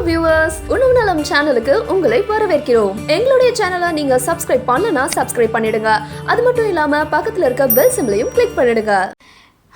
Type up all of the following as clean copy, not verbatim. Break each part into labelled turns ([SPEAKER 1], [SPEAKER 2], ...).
[SPEAKER 1] viewers, உணவு நலம் சேனலுக்கு உங்களை வரவேற்கிறோம். எங்களுடைய சேனலை நீங்க சப்ஸ்கிரைப் பண்ணலனா சப்ஸ்கிரைப் பண்ணிடுங்க. அது மட்டும் இல்லாம பக்கத்துல இருக்க பெல் சிம்பலையும் கிளிக் பண்ணிடுங்க.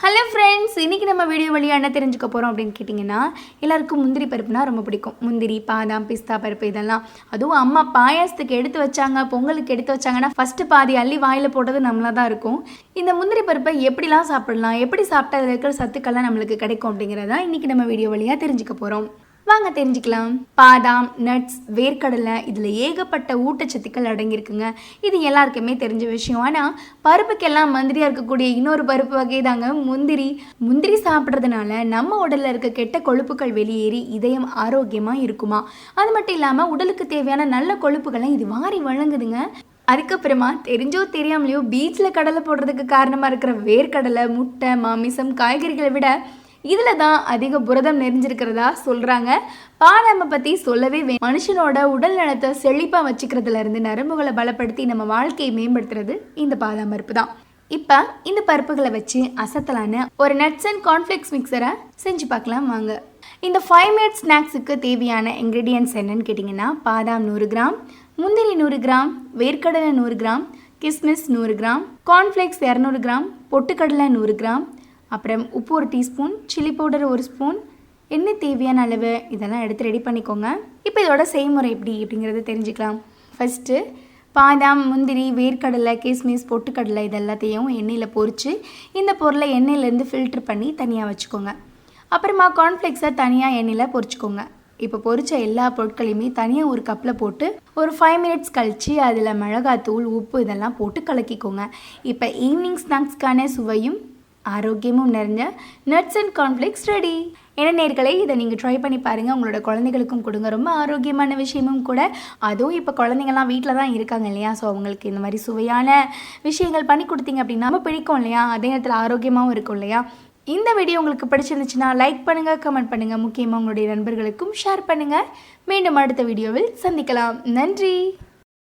[SPEAKER 2] ஹலோ ஃப்ரெண்ட்ஸ், இன்றைக்கி நம்ம வீடியோ வழியாக என்ன தெரிஞ்சுக்க போகிறோம் அப்படின்னு கேட்டிங்கன்னா, எல்லாருக்கும் முந்திரி பருப்புனா ரொம்ப பிடிக்கும். முந்திரி, பாதாம், பிஸ்தா பருப்பு இதெல்லாம். அதுவும் அம்மா பாயாசத்துக்கு எடுத்து வச்சாங்க, பொங்கலுக்கு எடுத்து வச்சாங்கன்னா ஃபஸ்ட்டு பாதி அள்ளி வாயில் போட்டது நம்மளாக தான் இருக்கும். இந்த முந்திரி பருப்பை எப்படிலாம் சாப்பிடலாம், எப்படி சாப்பிட்டா அதில் இருக்கிற சத்துக்கள்லாம் நம்மளுக்கு கிடைக்கும் அப்படிங்கிறதான் இன்றைக்கி நம்ம வீடியோ வழியாக தெரிஞ்சுக்க போகிறோம். வாங்க தெரிஞ்சுக்கலாம். பாதாம், நட்ஸ், வேர்க்கடலை இதில் ஏகப்பட்ட ஊட்டச்சத்துக்கள் அடங்கியிருக்குங்க. இது எல்லாருக்குமே தெரிஞ்ச விஷயம். ஆனால் பருப்புக்கெல்லாம் மந்திரியாக இருக்கக்கூடிய இன்னொரு பருப்பு வகை தாங்க முந்திரி. முந்திரி சாப்பிட்றதுனால நம்ம உடலில் இருக்க கெட்ட கொழுப்புகள் வெளியேறி இதயம் ஆரோக்கியமாக இருக்குமா. அது மட்டும் இல்லாமல் உடலுக்கு தேவையான நல்ல கொழுப்புகளை இது வாரி வழங்குதுங்க. அதுக்கப்புறமா தெரிஞ்சோ தெரியாமலையோ பீச்சில் கடலை போடுறதுக்கு காரணமாக இருக்கிற வேர்க்கடலை, முட்டை, மாமிசம், காய்கறிகளை விட இதில் தான் அதிக புரதம் நிறைஞ்சிருக்கிறதா சொல்கிறாங்க. பாதாமை பற்றி சொல்லவே மனுஷனோட உடல் நலத்தை செழிப்பாக வச்சுக்கிறதுலேருந்து நரம்புகளை பலப்படுத்தி நம்ம வாழ்க்கையை மேம்படுத்துறது இந்த பாதாம் பருப்பு தான். இப்போ இந்த பருப்புகளை வச்சு அசத்தலான ஒரு நட்ஸ் அண்ட் கார்ன்ஃப்ளேக்ஸ் மிக்சரை செஞ்சு பார்க்கலாம் வாங்க. இந்த 5 மினிட் ஸ்நாக்ஸுக்கு தேவையான இன்க்ரீடியன்ட்ஸ் என்னன்னு கேட்டிங்கன்னா, பாதாம் 100 கிராம், முந்திரி 100 கிராம், வேர்க்கடலை 100 கிராம், கிஸ்மிஸ் 100 கிராம், கார்ன்ஃப்ளேக்ஸ் 200 கிராம், பொட்டுக்கடலை 100 கிராம், அப்புறம் உப்பு 1 டீஸ்பூன், சில்லி பவுடர் 1 ஸ்பூன், எண்ணெய் தேவையான அளவு இதெல்லாம் எடுத்து ரெடி பண்ணிக்கோங்க. இப்போ இதோட செய்முறை எப்படி அப்படிங்கிறத தெரிஞ்சுக்கலாம். ஃபஸ்ட்டு பாதாம், முந்திரி, வேர்க்கடலை, கிஸ்மிஸ், பொட்டுக்கடலை இதெல்லாத்தையும் எண்ணெயில் பொரித்து இந்த பொருளை எண்ணெயிலேருந்து ஃபில்ட்ரு பண்ணி தனியாக வச்சுக்கோங்க. அப்புறமா கார்ன்ஃப்ளேக்ஸை தனியாக எண்ணெயில் பொரிச்சுக்கோங்க. இப்போ பொரித்த எல்லா பொருட்களையுமே தனியாக ஒரு கப்பில் போட்டு ஒரு 5 மினிட்ஸ் கழித்து அதில் மிளகாத்தூள், உப்பு இதெல்லாம் போட்டு கலக்கிக்கோங்க. இப்போ ஈவினிங் ஸ்நாக்ஸ்க்கான சுவையும் ஆரோக்கியமும் நிறைஞ்ச நட்ஸ் அண்ட் கார்ன்ஃப்ளேக்ஸ் ரெடி. என்ன நேர்களே, இதை நீங்கள் ட்ரை பண்ணி பாருங்கள். உங்களோட குழந்தைகளுக்கும் கொடுங்க. ரொம்ப ஆரோக்கியமான விஷயமும் கூட. அதுவும் இப்போ குழந்தைங்கள்லாம் வீட்டில் தான் இருக்காங்க இல்லையா, ஸோ அவங்களுக்கு இந்த மாதிரி சுவையான விஷயங்கள் பண்ணி கொடுத்தீங்க அப்படின்னா நம்ம பிடிக்கும் இல்லையா, அதே நேரத்தில் ஆரோக்கியமாகவும் இருக்கும் இல்லையா. இந்த வீடியோ உங்களுக்கு பிடிச்சிருந்துச்சுன்னா லைக் பண்ணுங்கள், கமெண்ட் பண்ணுங்கள், முக்கியமாக உங்களுடைய நண்பர்களுக்கும் ஷேர் பண்ணுங்கள். மீண்டும் அடுத்த வீடியோவில் சந்திக்கலாம். நன்றி.